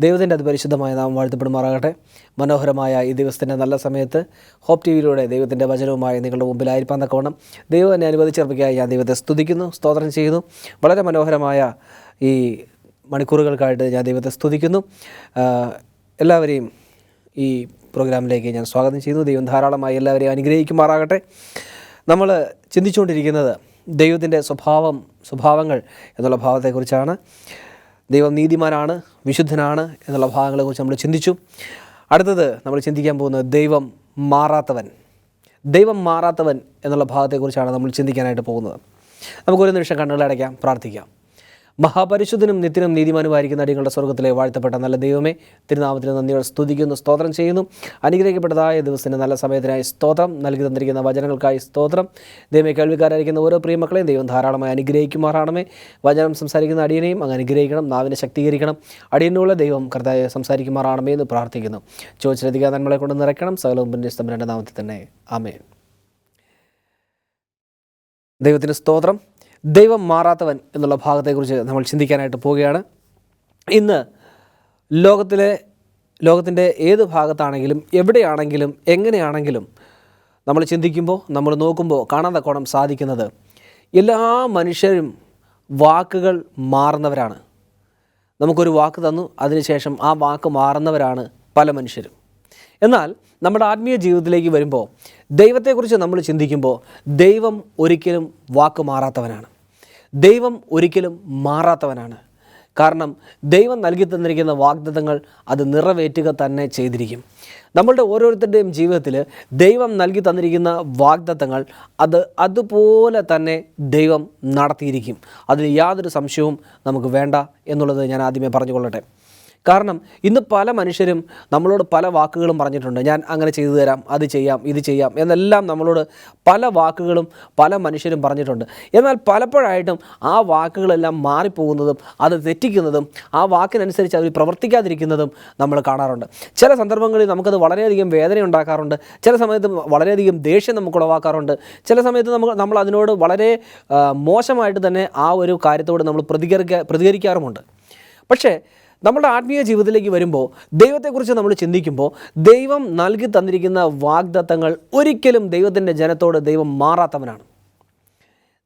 ദൈവത്തിൻ്റെ അതിപരിശുദ്ധമായ നാമം വാഴ്ത്തപ്പെടുമാറാകട്ടെ. മനോഹരമായ ഈ ദിവസത്തിൻ്റെ നല്ല സമയത്ത് ഹോപ്പ് ടി വിയിലൂടെ ദൈവത്തിൻ്റെ വചനവുമായി നിങ്ങളുടെ മുമ്പിലായിരിക്കാൻ തക്കവണ്ണം ദൈവം എന്നെ അനുവദിച്ചേർപ്പിക്കായി ഞാൻ ദൈവത്തെ സ്തുതിക്കുന്നു, സ്തോത്രം ചെയ്യുന്നു. വളരെ മനോഹരമായ ഈ മണിക്കൂറുകൾക്കായിട്ട് ഞാൻ ദൈവത്തെ സ്തുതിക്കുന്നു. എല്ലാവരെയും ഈ പ്രോഗ്രാമിലേക്ക് ഞാൻ സ്വാഗതം ചെയ്യുന്നു. ദൈവം ധാരാളമായി എല്ലാവരെയും അനുഗ്രഹിക്കുമാറാകട്ടെ. നമ്മൾ ചിന്തിച്ചുകൊണ്ടിരിക്കുന്നത് ദൈവത്തിൻ്റെ സ്വഭാവങ്ങൾ എന്നുള്ള ഭാവത്തെക്കുറിച്ചാണ്. ദൈവം നീതിമാനാണ്, വിശുദ്ധനാണ് എന്നുള്ള ഭാഗങ്ങളെക്കുറിച്ച് നമ്മൾ ചിന്തിച്ചു. അടുത്തത് നമ്മൾ ചിന്തിക്കാൻ പോകുന്നത് ദൈവം മാറാത്തവൻ എന്നുള്ള ഭാഗത്തെക്കുറിച്ചാണ് നമ്മൾ ചിന്തിക്കാനായിട്ട് പോകുന്നത്. നമുക്കൊരു നിമിഷം കണ്ണുകളടയ്ക്കാം, പ്രാർത്ഥിക്കാം. മഹാപരിശുദ്ധനും നിത്യനും നീതിമാനുമായിരിക്കുന്ന അടികളുടെ സ്വർഗ്ഗത്തിലെ വാഴ്ത്തപ്പെട്ട നല്ല ദൈവമേ, തിരുനാമത്തിന് നന്ദിയോടെ സ്തുതിക്കുന്നു, സ്തോത്രം ചെയ്യുന്നു. അനുഗ്രഹിക്കപ്പെട്ടതായ ദിവസത്തിൻ്റെ നല്ല സമയത്തിനായി സ്തോത്രം, നൽകി തന്നിരിക്കുന്ന വചനങ്ങൾക്കായി സ്തോത്രം. ദൈവമേ, കേൾവിക്കാരായിരിക്കുന്ന ഓരോ പ്രിയ മക്കളെയും ദൈവം ധാരാളമായി അനുഗ്രഹിക്കുമാറാണമേ. വചനം സംസാരിക്കുന്ന അടിയനെയും അങ്ങ് അനുഗ്രഹിക്കണം, നാവിനെ ശക്തീകരിക്കണം. അടിയനുള്ള ദൈവം കർത്താവെ സംസാരിക്കുമാറാണമേ എന്ന് പ്രാർത്ഥിക്കുന്നു. ചോദിച്ചിലധികം നന്മകളെ കൊണ്ട് നിറയ്ക്കണം. സകലവും പുണ്യസ്തംഭന്റെ നാമത്തിൽ തന്നെ ആമേൻ. ദൈവത്തിന് സ്തോത്രം. ദൈവം മാറാത്തവൻ എന്നുള്ള ഭാഗത്തെക്കുറിച്ച് നമ്മൾ ചിന്തിക്കാനായിട്ട് പോവുകയാണ്. ഇന്ന് ലോകത്തിൻ്റെ ഏത് ഭാഗത്താണെങ്കിലും എവിടെയാണെങ്കിലും എങ്ങനെയാണെങ്കിലും നമ്മൾ ചിന്തിക്കുമ്പോൾ, നമ്മൾ നോക്കുമ്പോൾ കാണാൻ തക്കോണം സാധിക്കുന്നത് എല്ലാ മനുഷ്യരും വാക്കുകൾ മാറുന്നവരാണ്. നമുക്കൊരു വാക്ക് തന്നു, അതിനുശേഷം ആ വാക്ക് മാറുന്നവരാണ് പല മനുഷ്യരും. എന്നാൽ നമ്മുടെ ആത്മീയ ജീവിതത്തിലേക്ക് വരുമ്പോൾ, ദൈവത്തെക്കുറിച്ച് നമ്മൾ ചിന്തിക്കുമ്പോൾ, ദൈവം ഒരിക്കലും വാക്ക് മാറാത്തവനാണ്. ദൈവം ഒരിക്കലും മാറാത്തവനാണ്. കാരണം ദൈവം നൽകി തന്നിരിക്കുന്ന വാഗ്ദത്തങ്ങൾ അത് നിറവേറ്റുക തന്നെ ചെയ്തിരിക്കും. നമ്മളുടെ ഓരോരുത്തരുടെയും ജീവിതത്തിൽ ദൈവം നൽകി തന്നിരിക്കുന്ന വാഗ്ദത്തങ്ങൾ അതുപോലെ തന്നെ ദൈവം നടത്തിയിരിക്കും. അതിൽ യാതൊരു സംശയവും നമുക്ക് വേണ്ട എന്നുള്ളത് ഞാൻ ആദ്യമേ പറഞ്ഞുകൊള്ളട്ടെ. കാരണം ഇന്ന് പല മനുഷ്യരും നമ്മളോട് പല വാക്കുകളും പറഞ്ഞിട്ടുണ്ട്. ഞാൻ അങ്ങനെ ചെയ്തു തരാം, അത് ചെയ്യാം, ഇത് ചെയ്യാം എന്നെല്ലാം നമ്മളോട് പല വാക്കുകളും പല മനുഷ്യരും പറഞ്ഞിട്ടുണ്ട്. എന്നാൽ പലപ്പോഴായിട്ടും ആ വാക്കുകളെല്ലാം മാറിപ്പോകുന്നതും അത് തെറ്റിക്കുന്നതും ആ വാക്കിനനുസരിച്ച് അവർ പ്രവർത്തിക്കാതിരിക്കുന്നതും നമ്മൾ കാണാറുണ്ട്. ചില സന്ദർഭങ്ങളിൽ നമുക്കത് വളരെയധികം വേദന ഉണ്ടാക്കാറുണ്ട്. ചില സമയത്ത് വളരെയധികം ദേഷ്യം നമുക്ക് ഉളവാക്കാറുണ്ട്. ചില സമയത്ത് നമ്മൾ അതിനോട് വളരെ മോശമായിട്ട് തന്നെ ആ ഒരു കാര്യത്തോട് നമ്മൾ പ്രതികരിക്കാറുമുണ്ട്. പക്ഷേ നമ്മുടെ ആത്മീയ ജീവിതത്തിലേക്ക് വരുമ്പോൾ, ദൈവത്തെക്കുറിച്ച് നമ്മൾ ചിന്തിക്കുമ്പോൾ, ദൈവം നൽകി തന്നിരിക്കുന്ന വാഗ്ദത്തങ്ങൾ ഒരിക്കലും ദൈവത്തിൻ്റെ ജനത്തോട് ദൈവം മാറാത്തവനാണ്.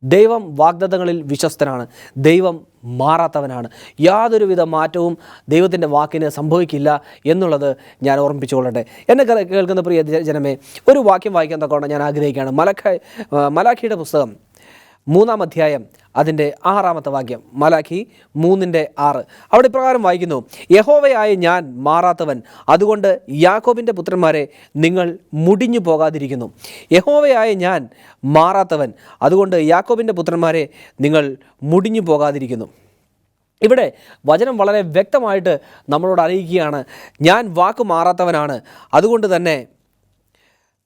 ദൈവം വാഗ്ദത്തങ്ങളിൽ വിശ്വസ്തനാണ്. ദൈവം മാറാത്തവനാണ്. യാതൊരുവിധ മാറ്റവും ദൈവത്തിൻ്റെ വാക്കിന് സംഭവിക്കില്ല എന്നുള്ളത് ഞാൻ ഓർമ്മിപ്പിച്ചുകൊള്ളട്ടെ. എന്നെ കേൾക്കുന്ന പ്രിയ ജനമേ, ഒരു വാക്യം വായിക്കാൻ തക്കവണ്ണം ഞാൻ ആഗ്രഹിക്കുകയാണ്. മലാഖിയുടെ പുസ്തകം 3-ാം അധ്യായം അതിൻ്റെ 6-ാമത്തെ വാക്യം. മലാഖി 3:6. അവിടെ ഇപ്രകാരം വായിക്കുന്നു: യഹോവയായ ഞാൻ മാറാത്തവൻ, അതുകൊണ്ട് യാക്കോബിൻ്റെ പുത്രന്മാരെ നിങ്ങൾ മുടിഞ്ഞു പോകാതിരിക്കുന്നു. യഹോവയായ ഞാൻ മാറാത്തവൻ, അതുകൊണ്ട് യാക്കോബിൻ്റെ പുത്രന്മാരെ നിങ്ങൾ മുടിഞ്ഞു പോകാതിരിക്കുന്നു. ഇവിടെ വചനം വളരെ വ്യക്തമായിട്ട് നമ്മളോട് അറിയിക്കുകയാണ്, ഞാൻ വാക്ക് മാറാത്തവനാണ്, അതുകൊണ്ട് തന്നെ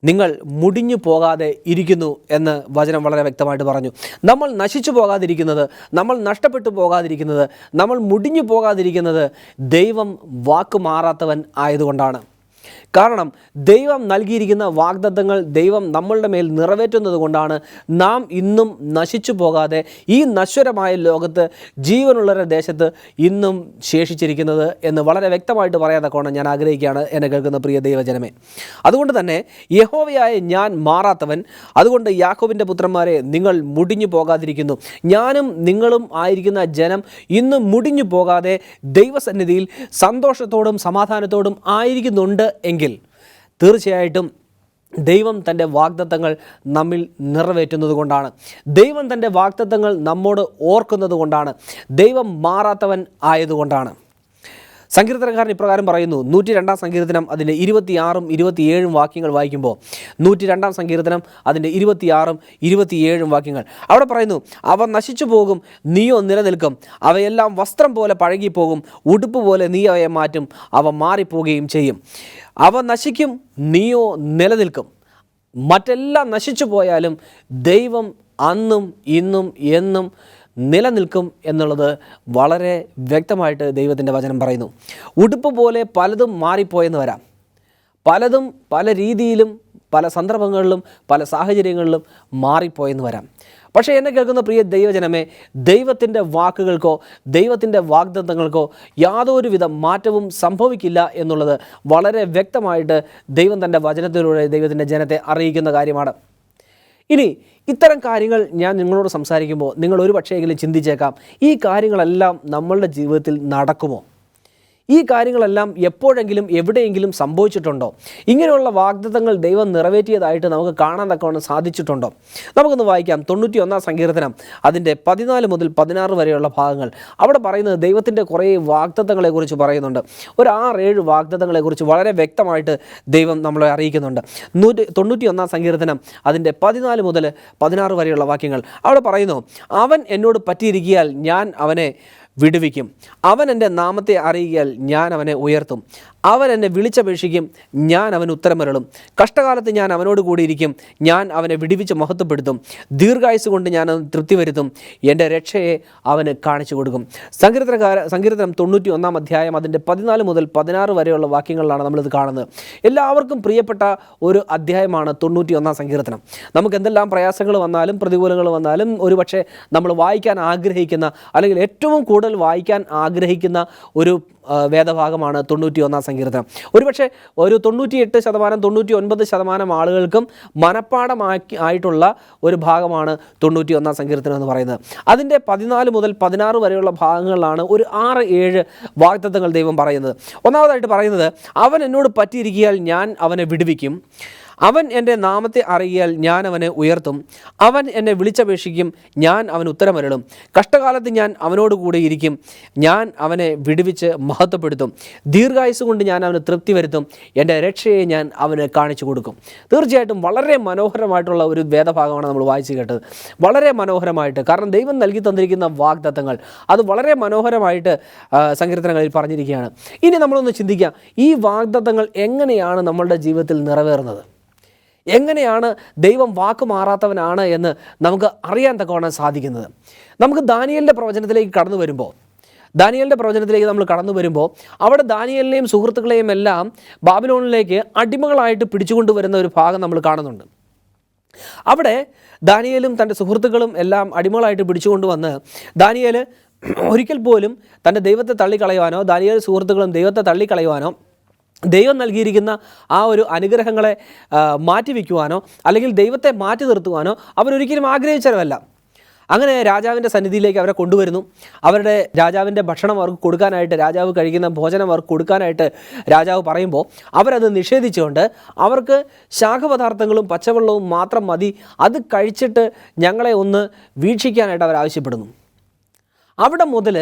നിങ്ങൾ മുടിഞ്ഞു പോകാതെ ഇരിക്കുന്നു എന്ന് വചനം വളരെ വ്യക്തമായിട്ട് പറഞ്ഞു. നമ്മൾ നശിച്ചു പോകാതിരിക്കുന്നത്, നമ്മൾ നഷ്ടപ്പെട്ടു പോകാതിരിക്കുന്നത്, നമ്മൾ മുടിഞ്ഞു പോകാതിരിക്കുന്നത് ദൈവം വാക്ക് മാറാത്തവൻ ആയതുകൊണ്ടാണ്. കാരണം ദൈവം നൽകിയിരിക്കുന്ന വാഗ്ദത്തങ്ങൾ ദൈവം നമ്മളുടെ മേൽ നിറവേറ്റുന്നത് കൊണ്ടാണ് നാം ഇന്നും നശിച്ചു പോകാതെ ഈ നശ്വരമായ ലോകത്ത് ജീവനുള്ളവരുടെ ദേശത്ത് ഇന്നും ശേഷിച്ചിരിക്കുന്നത് എന്ന് വളരെ വ്യക്തമായിട്ട് പറയാൻ തക്കവണ്ണം ഞാൻ ആഗ്രഹിക്കുകയാണ് എന്നെ കേൾക്കുന്ന പ്രിയ ദൈവജനമേ. അതുകൊണ്ട് തന്നെ യഹോവയായ ഞാൻ മാറാത്തവൻ, അതുകൊണ്ട് യാക്കോബിൻ്റെ പുത്രന്മാരെ നിങ്ങൾ മുടിഞ്ഞു പോകാതിരിക്കുന്നു. ഞാനും നിങ്ങളും ആയിരിക്കുന്ന ജനം ഇന്നും മുടിഞ്ഞു പോകാതെ ദൈവസന്നിധിയിൽ സന്തോഷത്തോടും സമാധാനത്തോടും ആയിരിക്കുന്നുണ്ട് എങ്കിൽ തീർച്ചയായിട്ടും ദൈവം തൻ്റെ വാഗ്ദത്തങ്ങൾ നമ്മിൽ നിറവേറ്റുന്നത് കൊണ്ടാണ്. ദൈവം തൻ്റെ വാഗ്ദത്തങ്ങൾ നമ്മോട് ഓർക്കുന്നത് കൊണ്ടാണ്. ദൈവം മാറാത്തവൻ ആയതുകൊണ്ടാണ്. സങ്കീർത്തനക്കാരൻ ഇപ്രകാരം പറയുന്നു. 102-ാം സങ്കീർത്തനം അതിൻ്റെ 26-ഉം 27-ഉം വാക്യങ്ങൾ വായിക്കുമ്പോൾ, 102-ാം സങ്കീർത്തനം അതിൻ്റെ 26-ഉം 27-ഉം വാക്യങ്ങൾ അവിടെ പറയുന്നു: അവ നശിച്ചു പോകും, നീയോ നിലനിൽക്കും. അവയെല്ലാം വസ്ത്രം പോലെ പഴകിപ്പോകും, ഉടുപ്പ് പോലെ നീ അവയെ മാറ്റും, അവ മാറിപ്പോവുകയും ചെയ്യും. അവ നശിക്കും, നീയോ നിലനിൽക്കും. മറ്റെല്ലാം നശിച്ചു പോയാലും ദൈവം അന്നും ഇന്നും എന്നും നിലനിൽക്കും എന്നുള്ളത് വളരെ വ്യക്തമായിട്ട് ദൈവത്തിൻ്റെ വചനം പറയുന്നു. ഉടുപ്പ് പോലെ പലതും മാറിപ്പോയെന്ന് വരാം, പലതും പല രീതിയിലും പല സന്ദർഭങ്ങളിലും പല സാഹചര്യങ്ങളിലും മാറിപ്പോയെന്ന് വരാം. പക്ഷേ എന്നെ കേൾക്കുന്ന പ്രിയ ദൈവജനമേ, ദൈവത്തിൻ്റെ വാക്കുകൾക്കോ ദൈവത്തിൻ്റെ വാഗ്ദത്തങ്ങൾക്കോ യാതൊരുവിധ മാറ്റവും സംഭവിക്കില്ല എന്നുള്ളത് വളരെ വ്യക്തമായിട്ട് ദൈവം തൻ്റെ വചനത്തിലൂടെ ദൈവത്തിൻ്റെ ജനത്തെ അറിയിക്കുന്ന കാര്യമാണ്. ഇനി ഇത്തരം കാര്യങ്ങൾ ഞാൻ നിങ്ങളോട് സംസാരിക്കുമ്പോൾ നിങ്ങൾ ഒരു പക്ഷേയെങ്കിലും ചിന്തിച്ചേക്കാം, ഈ കാര്യങ്ങളെല്ലാം നമ്മളുടെ ജീവിതത്തിൽ നടക്കുമോ? ഈ കാര്യങ്ങളെല്ലാം എപ്പോഴെങ്കിലും എവിടെയെങ്കിലും സംഭവിച്ചിട്ടുണ്ടോ? ഇങ്ങനെയുള്ള വാഗ്ദത്തങ്ങൾ ദൈവം നിറവേറ്റിയതായിട്ട് നമുക്ക് കാണാൻ തക്കവണ്ണം സാധിച്ചിട്ടുണ്ടോ? നമുക്കൊന്ന് വായിക്കാം. 91 സങ്കീർത്തനം അതിൻ്റെ 14 മുതൽ 16 വരെയുള്ള ഭാഗങ്ങൾ. അവിടെ പറയുന്നത് ദൈവത്തിൻ്റെ കുറേ വാഗ്ദത്തങ്ങളെക്കുറിച്ച് പറയുന്നുണ്ട്. ഒരു 6-7 വാഗ്ദത്തങ്ങളെക്കുറിച്ച് വളരെ വ്യക്തമായിട്ട് ദൈവം നമ്മളെ അറിയിക്കുന്നുണ്ട്. 91 സങ്കീർത്തനം അതിൻ്റെ 14 മുതൽ 16 വരെയുള്ള വാക്യങ്ങൾ. അവിടെ പറയുന്നു, അവൻ എന്നോട് പറ്റിയിരിക്കിയാൽ ഞാൻ അവനെ വിടുവിക്കും, അവൻ എൻ്റെ നാമത്തെ അറിയിയാൽ ഞാൻ അവനെ ഉയർത്തും, അവൻ എന്നെ വിളിച്ചപേക്ഷിക്കും, ഞാൻ അവന് ഉത്തരമരുളും, കഷ്ടകാലത്ത് ഞാൻ അവനോട് കൂടിയിരിക്കും, ഞാൻ അവനെ വിടുവിച്ച് മഹത്വപ്പെടുത്തും, ദീർഘായുസ് കൊണ്ട് ഞാൻ അവന് തൃപ്തി വരുത്തും, എൻ്റെ രക്ഷയെ അവന് കാണിച്ചു കൊടുക്കും. സങ്കീർത്തനം 91 അധ്യായം അതിൻ്റെ 14 മുതൽ 16 വരെയുള്ള വാക്യങ്ങളിലാണ് നമ്മളിത് കാണുന്നത്. എല്ലാവർക്കും പ്രിയപ്പെട്ട ഒരു അധ്യായമാണ് 91 സങ്കീർത്തനം. നമുക്ക് എന്തെല്ലാം പ്രയാസങ്ങൾ വന്നാലും പ്രതികൂലങ്ങൾ വന്നാലും ഒരുപക്ഷെ നമ്മൾ വായിക്കാൻ ആഗ്രഹിക്കുന്ന അല്ലെങ്കിൽ ഏറ്റവും കൂടുതൽ വായിക്കാൻ ആഗ്രഹിക്കുന്ന ഒരു വേദഭാഗമാണ് 91 സങ്കീർത്തനം. ഒരുപക്ഷെ ഒരു 98% 99% ആളുകൾക്കും മനഃപ്പാഠമായിട്ടുള്ള ഒരു ഭാഗമാണ് 91 സങ്കീർത്തനം എന്ന് പറയുന്നത്. അതിൻ്റെ 14 മുതൽ 16 വരെയുള്ള ഭാഗങ്ങളിലാണ് ഒരു 6-7 വാഗ്ദത്തങ്ങൾ ദൈവം പറയുന്നത്. ഒന്നാമതായിട്ട് പറയുന്നത്, അവൻ എന്നോട് പറ്റിയിരിക്കിയാൽ ഞാൻ അവനെ വിടുവിക്കും, അവൻ എൻ്റെ നാമത്തെ അറിയിയാൽ ഞാൻ അവനെ ഉയർത്തും, അവൻ എന്നെ വിളിച്ചപേക്ഷിക്കും, ഞാൻ അവന് ഉത്തരമരുളും, കഷ്ടകാലത്ത് ഞാൻ അവനോട് കൂടെ ഇരിക്കും, ഞാൻ അവനെ വിടുവിച്ച് മഹത്വപ്പെടുത്തും, ദീർഘായുസ് കൊണ്ട് ഞാൻ അവന് തൃപ്തി വരുത്തും, എൻ്റെ രക്ഷയെ ഞാൻ അവന് കാണിച്ചു കൊടുക്കും. തീർച്ചയായിട്ടും വളരെ മനോഹരമായിട്ടുള്ള ഒരു വേദഭാഗമാണ് നമ്മൾ വായിച്ചു കേട്ടത്. വളരെ മനോഹരമായിട്ട്, കാരണം ദൈവം നൽകി തന്നിരിക്കുന്ന വാഗ്ദത്തങ്ങൾ അത് വളരെ മനോഹരമായിട്ട് സങ്കീർത്തനങ്ങളിൽ പറഞ്ഞിരിക്കുകയാണ്. ഇനി നമ്മളൊന്ന് ചിന്തിക്കാം, ഈ വാഗ്ദത്തങ്ങൾ എങ്ങനെയാണ് നമ്മളുടെ ജീവിതത്തിൽ നിറവേറുന്നത്? എങ്ങനെയാണ് ദൈവം വാക്ക് മാറാത്തവനാണ് എന്ന് നമുക്ക് അറിയാൻ തക്കവണ്ണം സാധിക്കുന്നത്? നമുക്ക് ദാനിയേലിൻ്റെ പ്രവചനത്തിലേക്ക് കടന്നു വരുമ്പോൾ അവിടെ ദാനിയേലിനെയും സുഹൃത്തുക്കളെയും എല്ലാം ബാബിലോണിലേക്ക് അടിമകളായിട്ട് പിടിച്ചുകൊണ്ടുവരുന്ന ഒരു ഭാഗം നമ്മൾ കാണുന്നുണ്ട്. അവിടെ ദാനിയേലും തൻ്റെ സുഹൃത്തുക്കളും എല്ലാം അടിമകളായിട്ട് പിടിച്ചുകൊണ്ടുവന്ന് ദാനിയേൽ ഒരിക്കൽ പോലും തൻ്റെ ദൈവത്തെ തള്ളിക്കളയുവാനോ ദാനിയേൽ സുഹൃത്തുക്കളും ദൈവത്തെ തള്ളിക്കളയുവാനോ ദൈവം നൽകിയിരിക്കുന്ന ആ ഒരു അനുഗ്രഹങ്ങളെ മാറ്റിവെക്കുവാനോ അല്ലെങ്കിൽ ദൈവത്തെ മാറ്റി നിർത്തുവാനോ അവരൊരിക്കലും ആഗ്രഹിച്ചവരല്ല. അങ്ങനെ രാജാവിൻ്റെ സന്നിധിയിലേക്ക് അവരെ കൊണ്ടുവരുന്നു. അവരുടെ രാജാവിൻ്റെ ഭക്ഷണം അവർക്ക് കൊടുക്കാനായിട്ട്, രാജാവ് കഴിക്കുന്ന ഭോജനം അവർക്ക് കൊടുക്കാനായിട്ട് രാജാവ് പറയുമ്പോൾ അവരത് നിഷേധിച്ചുകൊണ്ട് അവർക്ക് ശാഖപദാർത്ഥങ്ങളും പച്ചവെള്ളവും മാത്രം മതി, അത് കഴിച്ചിട്ട് ഞങ്ങളെ ഒന്ന് വീക്ഷിക്കാനായിട്ട് അവർ ആവശ്യപ്പെടുന്നു. അവിടെ മുതൽ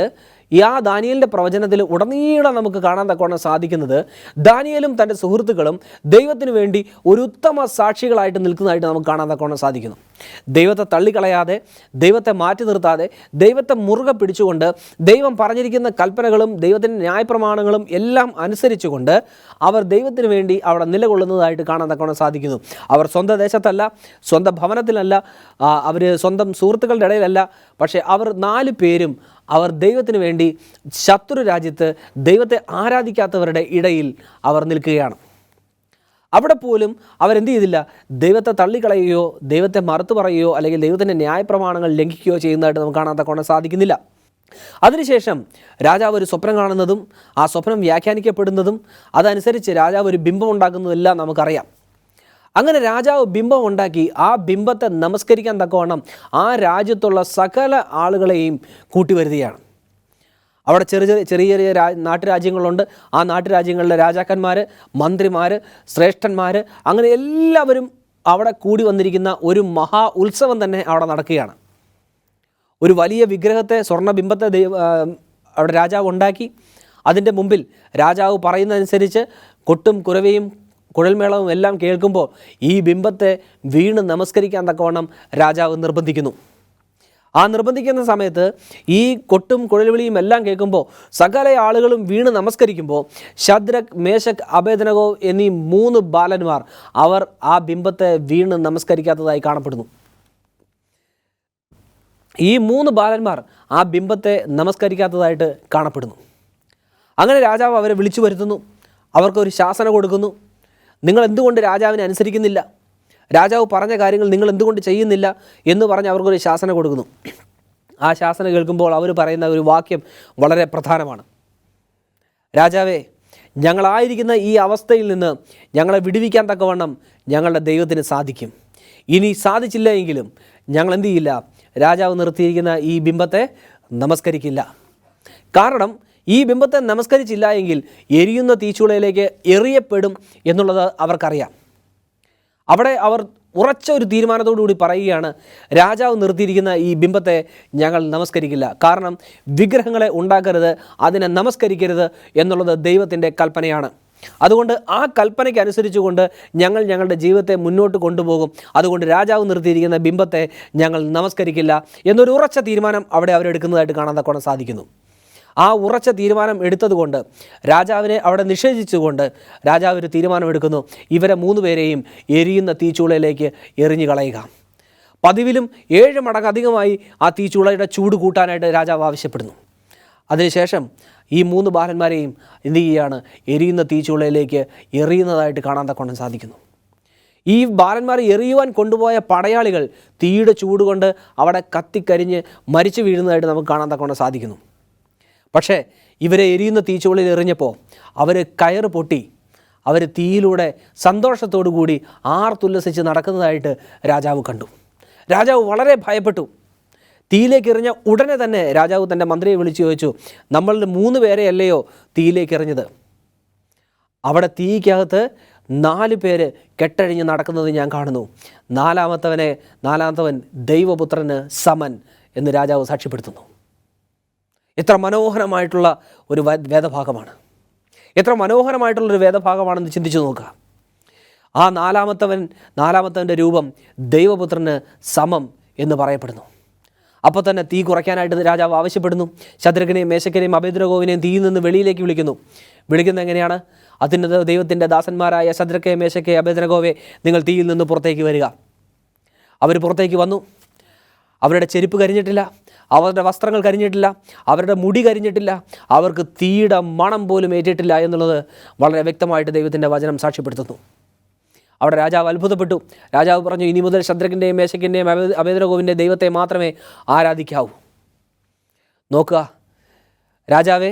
ആ ദാനിയേലിൻ്റെ പ്രവചനത്തിൽ ഉടനീളം നമുക്ക് കാണാൻ തക്കവണ്ണം സാധിക്കുന്നത് ദാനിയേലും തൻ്റെ സുഹൃത്തുക്കളും ദൈവത്തിന് വേണ്ടി ഒരു ഉത്തമ സാക്ഷികളായിട്ട് നിൽക്കുന്നതായിട്ട് നമുക്ക് കാണാൻ തക്കവണ്ണം സാധിക്കുന്നു. ദൈവത്തെ തള്ളിക്കളയാതെ, ദൈവത്തെ മാറ്റി നിർത്താതെ, ദൈവത്തെ മുറുകെ പിടിച്ചുകൊണ്ട് ദൈവം പറഞ്ഞിരിക്കുന്ന കൽപ്പനകളും ദൈവത്തിൻ്റെ ന്യായപ്രമാണങ്ങളും എല്ലാം അനുസരിച്ചുകൊണ്ട് അവർ ദൈവത്തിന് വേണ്ടി അവിടെ നിലകൊള്ളുന്നതായിട്ട് കാണാൻ തക്കവണ്ണം സാധിക്കുന്നു. അവർ സ്വന്തം ദേശത്തല്ല, സ്വന്തം ഭവനത്തിലല്ല, അവർ സ്വന്തം സുഹൃത്തുക്കളുടെ ഇടയിലല്ല, പക്ഷേ അവർ 4 പേരും അവർ ദൈവത്തിന് വേണ്ടി ശത്രു രാജ്യത്ത് ദൈവത്തെ ആരാധിക്കാത്തവരുടെ ഇടയിൽ അവർ നിൽക്കുകയാണ്. അവിടെ പോലും അവരെന്ത് ചെയ്തില്ല, ദൈവത്തെ തള്ളിക്കളയുകയോ ദൈവത്തെ മറുത്തു പറയുകയോ അല്ലെങ്കിൽ ദൈവത്തിൻ്റെ ന്യായപ്രമാണങ്ങൾ ലംഘിക്കുകയോ ചെയ്യുന്നതായിട്ട് നമുക്ക് കാണാൻ തക്കവണ്ണം സാധിക്കുന്നില്ല. അതിനുശേഷം രാജാവ് ഒരു സ്വപ്നം കാണുന്നതും ആ സ്വപ്നം വ്യാഖ്യാനിക്കപ്പെടുന്നതും അതനുസരിച്ച് രാജാവ് ഒരു ബിംബം ഉണ്ടാക്കുന്നതെല്ലാം നമുക്കറിയാം. അങ്ങനെ രാജാവ് ബിംബം ഉണ്ടാക്കി ആ ബിംബത്തെ നമസ്കരിക്കാൻ തക്കവണ്ണം ആ രാജ്യത്തുള്ള സകല ആളുകളെയും കൂട്ടിവരുത്തുകയാണ്. അവിടെ ചെറിയ ചെറിയ നാട്ടുരാജ്യങ്ങളുണ്ട്. ആ നാട്ടുരാജ്യങ്ങളിലെ രാജാക്കന്മാർ, മന്ത്രിമാർ, ശ്രേഷ്ഠന്മാർ, അങ്ങനെ എല്ലാവരും അവിടെ കൂടി വന്നിരിക്കുന്ന ഒരു മഹാ ഉത്സവം തന്നെ അവിടെ നടക്കുകയാണ്. ഒരു വലിയ വിഗ്രഹത്തെ, സ്വർണ്ണബിംബത്തെ അവിടെ രാജാവ് ഉണ്ടാക്കി. അതിൻ്റെ മുമ്പിൽ രാജാവ് പറയുന്നതനുസരിച്ച് കൊട്ടും കുരവയും കുഴൽമേളവും എല്ലാം കേൾക്കുമ്പോൾ ഈ ബിംബത്തെ വീണ് നമസ്കരിക്കാൻ തക്കവണ്ണം രാജാവ് നിർബന്ധിക്കുന്നു. ആ നിർബന്ധിക്കുന്ന സമയത്ത് ഈ കൊട്ടും കുഴൽവിളിയും എല്ലാം കേൾക്കുമ്പോൾ സകല ആളുകളും വീണ് നമസ്കരിക്കുമ്പോൾ ശദ്രക്, മേശക്, അബേദ്നെഗോ എന്നീ 3 ബാലന്മാർ അവർ ആ ബിംബത്തെ വീണ് നമസ്കരിക്കാത്തതായി കാണപ്പെടുന്നു. ഈ 3 ബാലന്മാർ ആ ബിംബത്തെ നമസ്കരിക്കാത്തതായിട്ട് കാണപ്പെടുന്നു. അങ്ങനെ രാജാവ് അവരെ വിളിച്ചു വരുത്തുന്നു. അവർക്കൊരു ശാസന കൊടുക്കുന്നു. നിങ്ങൾ എന്തുകൊണ്ട് രാജാവിനെ അനുസരിക്കുന്നില്ല? രാജാവ് പറഞ്ഞ കാര്യങ്ങൾ നിങ്ങൾ എന്തുകൊണ്ട് ചെയ്യുന്നില്ല എന്ന് പറഞ്ഞ് അവർക്കൊരു ശാസന കൊടുക്കുന്നു. ആ ശാസന കേൾക്കുമ്പോൾ അവർ പറയുന്ന ഒരു വാക്യം വളരെ പ്രധാനമാണ്. രാജാവേ, ഞങ്ങളായിരിക്കുന്ന ഈ അവസ്ഥയിൽ നിന്ന് ഞങ്ങളെ വിടുവിക്കാൻ തക്കവണ്ണം ഞങ്ങളുടെ ദൈവത്തിന് സാധിക്കും. ഇനി സാധിച്ചില്ല എങ്കിലും ഞങ്ങൾ എന്തു ചെയ്യില്ല, രാജാവ് നിർത്തിയിരിക്കുന്ന ഈ ബിംബത്തെ നമസ്കരിക്കില്ല. കാരണം ഈ ബിംബത്തെ നമസ്കരിച്ചില്ല എങ്കിൽ എരിയുന്ന തീച്ചൂളയിലേക്ക് എറിയപ്പെടും എന്നുള്ളത് അവർക്കറിയാം. അവിടെ അവർ ഉറച്ച ഒരു തീരുമാനത്തോടു കൂടി പറയുകയാണ്, രാജാവ് നിർത്തിയിരിക്കുന്ന ഈ ബിംബത്തെ ഞങ്ങൾ നമസ്കരിക്കില്ല. കാരണം വിഗ്രഹങ്ങളെ ഉണ്ടാക്കരുത്, അതിനെ നമസ്കരിക്കരുത് എന്നുള്ളത് ദൈവത്തിൻ്റെ കൽപ്പനയാണ്. അതുകൊണ്ട് ആ കൽപ്പനയ്ക്ക് അനുസരിച്ചുകൊണ്ട് ഞങ്ങൾ ഞങ്ങളുടെ ജീവിതത്തെ മുന്നോട്ട് കൊണ്ടുപോകും. അതുകൊണ്ട് രാജാവ് നിർത്തിയിരിക്കുന്ന ബിംബത്തെ ഞങ്ങൾ നമസ്കരിക്കില്ല എന്നൊരു ഉറച്ച തീരുമാനം അവിടെ അവരെടുക്കുന്നതായിട്ട് കാണാൻ തക്കോണം സാധിക്കുന്നു. ആ ഉറച്ച തീരുമാനം എടുത്തതുകൊണ്ട് രാജാവിനെ അവിടെ നിഷേധിച്ചുകൊണ്ട് രാജാവ് ഒരു തീരുമാനമെടുക്കുന്നു, ഇവരെ 3 പേരെയും എരിയുന്ന തീച്ചൂളയിലേക്ക് എറിഞ്ഞു കളയുക. പതിവിലും 7 മടങ്ങ് അധികമായി ആ തീച്ചൂളയുടെ ചൂട് കൂട്ടാനായിട്ട് രാജാവ് ആവശ്യപ്പെടുന്നു. അതിനുശേഷം ഈ 3 ബാലന്മാരെയും എന്ത് ചെയ്യുകയാണ്, എരിയുന്ന തീച്ചൂളയിലേക്ക് എറിയുന്നതായിട്ട് കാണാൻ തക്കോണം സാധിക്കുന്നു. ഈ ബാലന്മാർ എറിയുവാൻ കൊണ്ടുപോയ പടയാളികൾ തീയുടെ ചൂട് കൊണ്ട് അവിടെ കത്തിക്കരിഞ്ഞ് മരിച്ചു വീഴുന്നതായിട്ട് നമുക്ക് കാണാൻ തക്കോണം സാധിക്കുന്നു. പക്ഷേ ഇവരെ എരിയുന്ന തീച്ചൂളയിൽ എറിഞ്ഞപ്പോൾ അവർ കയറ് പൊട്ടി അവർ തീയിലൂടെ സന്തോഷത്തോടു കൂടി ആർത്തുല്ലസിച്ച് നടക്കുന്നതായിട്ട് രാജാവ് കണ്ടു. രാജാവ് വളരെ ഭയപ്പെട്ടു. തീയിലേക്ക് എറിഞ്ഞ ഉടനെ തന്നെ രാജാവ് തൻ്റെ മന്ത്രിയെ വിളിച്ചു ചോദിച്ചു, നമ്മളുടെ 3 പേരെയല്ലയോ തീയിലേക്ക് എറിഞ്ഞത്? അവിടെ തീക്കകത്ത് 4 പേര് കെട്ടഴിഞ്ഞ് നടക്കുന്നത് ഞാൻ കാണുന്നു. നാലാമത്തവൻ ദൈവപുത്രന് സമൻ എന്ന് രാജാവ് സാക്ഷ്യപ്പെടുത്തുന്നു. എത്ര മനോഹരമായിട്ടുള്ള ഒരു വേദഭാഗമാണ്, എത്ര മനോഹരമായിട്ടുള്ളൊരു വേദഭാഗമാണെന്ന് ചിന്തിച്ചു നോക്കുക. ആ നാലാമത്തവൻ്റെ രൂപം ദൈവപുത്രന് സമം എന്ന് പറയപ്പെടുന്നു. അപ്പോൾ തന്നെ തീ കുറയ്ക്കാനായിട്ട് രാജാവ് ആവശ്യപ്പെടുന്നു. ശദ്രക്കിനെയും മേശക്കിനെയും അബേദ്നെഗോവിനെയും തീയിൽ നിന്ന് വെളിയിലേക്ക് വിളിക്കുന്നത് എങ്ങനെയാണ്? അതിൻ്റെ ദൈവത്തിൻ്റെ ദാസന്മാരായ ശദ്രക്കെ, മേശക്കെ, അബേദ്നെഗോവെ, നിങ്ങൾ തീയിൽ നിന്ന് പുറത്തേക്ക് വരിക. അവർ പുറത്തേക്ക് വന്നു. അവരുടെ ചെരുപ്പ് കരിഞ്ഞിട്ടില്ല, അവരുടെ വസ്ത്രങ്ങൾ കരിഞ്ഞിട്ടില്ല, അവരുടെ മുടി കരിഞ്ഞിട്ടില്ല, അവർക്ക് തീയുടെ മണം പോലും ഏറ്റിട്ടില്ല എന്നുള്ളത് വളരെ വ്യക്തമായിട്ട് ദൈവത്തിൻ്റെ വചനം സാക്ഷ്യപ്പെടുത്തുന്നു. അവിടെ രാജാവ് അത്ഭുതപ്പെട്ടു. രാജാവ് പറഞ്ഞു, ഇനി മുതൽ ശദ്രക്കിൻ്റെയും മേശക്കിൻ്റെയും അബേദ്നെഗോവിൻ്റെ ദൈവത്തെ മാത്രമേ ആരാധിക്കാവൂ. നോക്കുക, രാജാവേ,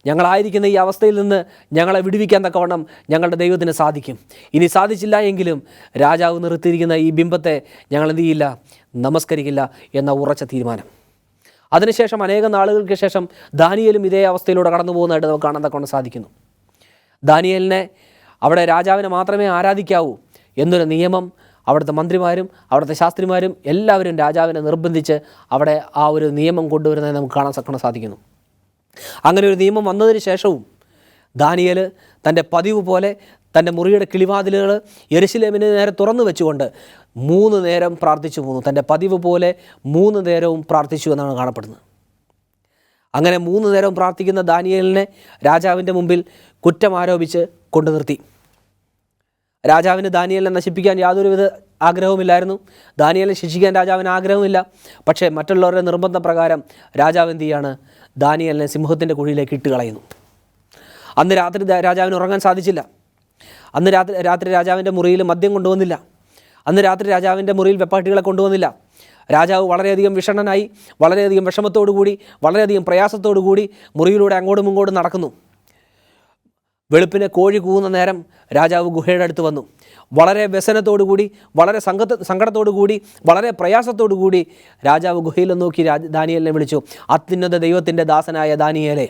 ഞങ്ങളായിരിക്കുന്ന ഈ അവസ്ഥയിൽ നിന്ന് ഞങ്ങളെ വിടുവിക്കാൻ തക്കവണ്ണം ഞങ്ങളുടെ ദൈവത്തിന് സാധിക്കും. ഇനി സാധിച്ചില്ല എങ്കിലും രാജാവ് നിർത്തിയിരിക്കുന്ന ഈ ബിംബത്തെ ഞങ്ങൾ എന്ത് ചെയ്യില്ല, നമസ്കരിക്കില്ല എന്ന ഉറച്ച തീരുമാനം. അതിനുശേഷം അനേകം നാളുകൾക്ക് ശേഷം ദാനിയേലും ഇതേ അവസ്ഥയിലൂടെ കടന്നു പോകുന്നതായിട്ട് നമുക്ക് കാണാൻ തക്കവണ്ണം സാധിക്കുന്നു. ദാനിയേലിനെ അവിടെ രാജാവിനെ മാത്രമേ ആരാധിക്കാവൂ എന്നൊരു നിയമം അവിടുത്തെ മന്ത്രിമാരും അവിടുത്തെ ശാസ്ത്രിമാരും എല്ലാവരും രാജാവിനെ നിർബന്ധിച്ച് അവിടെ ആ ഒരു നിയമം കൊണ്ടുവരുന്നത് നമുക്ക് കാണാൻ സാധിക്കുന്നു. അങ്ങനെ ഒരു നിയമം വന്നതിന് ശേഷവും ദാനിയേൽ തൻ്റെ പതിവ് പോലെ തൻ്റെ മുറിയുടെ കിളിവാതിലുകൾ യെരുശലേമിന് നേരെ തുറന്നു വെച്ചുകൊണ്ട് 3 നേരം പ്രാർത്ഥിച്ചു പോന്നു. തൻ്റെ പതിവ് പോലെ 3 നേരവും പ്രാർത്ഥിച്ചു എന്നാണ് കാണപ്പെടുന്നത്. അങ്ങനെ 3 നേരവും പ്രാർത്ഥിക്കുന്ന ദാനിയേലിനെ രാജാവിൻ്റെ മുമ്പിൽ കുറ്റം ആരോപിച്ച് കൊണ്ടു നിർത്തി. രാജാവിന് ദാനിയേലിനെ നശിപ്പിക്കാൻ യാതൊരുവിധ ആഗ്രഹവുമില്ലായിരുന്നു. ദാനിയേലിനെ ശിക്ഷിക്കാൻ രാജാവിന് ആഗ്രഹമില്ല. പക്ഷേ മറ്റുള്ളവരുടെ നിർബന്ധപ്രകാരം രാജാവ് എന്ത് ചെയ്യാണ്, ദാനിയേലിനെ സിംഹത്തിൻ്റെ കുഴിയിലേക്ക് ഇട്ട് കളയുന്നു. അന്ന് രാത്രി രാജാവിന് ഉറങ്ങാൻ സാധിച്ചില്ല. അന്ന് രാത്രി രാജാവിൻ്റെ മുറിയിൽ മദ്യം കൊണ്ടുവന്നില്ല. അന്ന് രാത്രി രാജാവിൻ്റെ മുറിയിൽ വെപ്പാട്ടികളെ കൊണ്ടുവന്നില്ല. രാജാവ് വളരെയധികം വിഷണ്ണനായി, വളരെയധികം വിഷമത്തോടു കൂടി, വളരെയധികം പ്രയാസത്തോടു കൂടി മുറിയിലൂടെ അങ്ങോട്ടും ഇങ്ങോട്ടും നടക്കുന്നു. വെളുപ്പിന് കോഴി കൂവുന്ന നേരം രാജാവ് ഗുഹയുടെ അടുത്ത് വന്നു. വളരെ വ്യസനത്തോടു കൂടി, വളരെ സങ്കടത്തോടു കൂടി, വളരെ പ്രയാസത്തോടു കൂടി രാജാവ് ഗുഹയിൽ നോക്കി ദാനിയേലിനെ വിളിച്ചു. അത്യുന്നത ദൈവത്തിൻ്റെ ദാസനായ ദാനിയേലേ,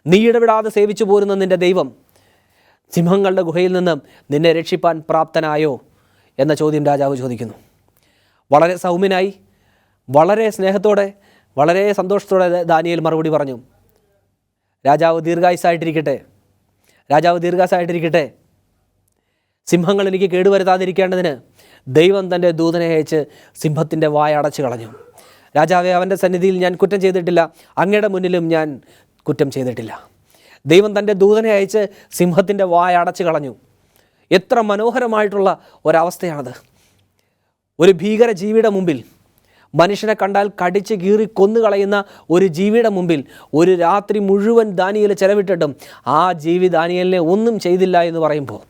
നീ ഇടപെടാതെ സേവിച്ചു പോരുന്ന നിൻ്റെ ദൈവം സിംഹങ്ങളുടെ ഗുഹയിൽ നിന്നും നിന്നെ രക്ഷിപ്പാൻ പ്രാപ്തനായോ എന്ന ചോദ്യം രാജാവ് ചോദിക്കുന്നു. വളരെ സൗമ്യനായി, വളരെ സ്നേഹത്തോടെ, വളരെ സന്തോഷത്തോടെ ദാനിയേൽ മറുപടി പറഞ്ഞു, രാജാവ് ദീർഘായുസ്സായിട്ടിരിക്കട്ടെ. സിംഹങ്ങൾ എനിക്ക് കേടുവരുത്താതിരിക്കേണ്ടതിന് ദൈവം തൻ്റെ ദൂതനെ അയച്ച് സിംഹത്തിൻ്റെ വായ അടച്ചു കളഞ്ഞു. രാജാവേ, അവൻ്റെ സന്നിധിയിൽ ഞാൻ കുറ്റം ചെയ്തിട്ടില്ല, അങ്ങയുടെ മുന്നിലും ഞാൻ കുറ്റം ചെയ്തിട്ടില്ല. ദൈവം തൻ്റെ ദൂതനെ അയച്ച് സിംഹത്തിൻ്റെ വായ അടച്ചു കളഞ്ഞു. എത്ര മനോഹരമായിട്ടുള്ള ഒരവസ്ഥയാണത്. ഒരു ഭീകര ജീവിയുടെ മുമ്പിൽ, മനുഷ്യനെ കണ്ടാൽ കടിച്ച് കീറി കൊന്നുകളയുന്ന ഒരു ജീവിയുടെ മുമ്പിൽ ഒരു രാത്രി മുഴുവൻ ദാനിയേൽ ചെലവിട്ടിട്ടും ആ ജീവി ദാനിയേലിനെ ഒന്നും ചെയ്തില്ല എന്ന് പറയുമ്പോൾ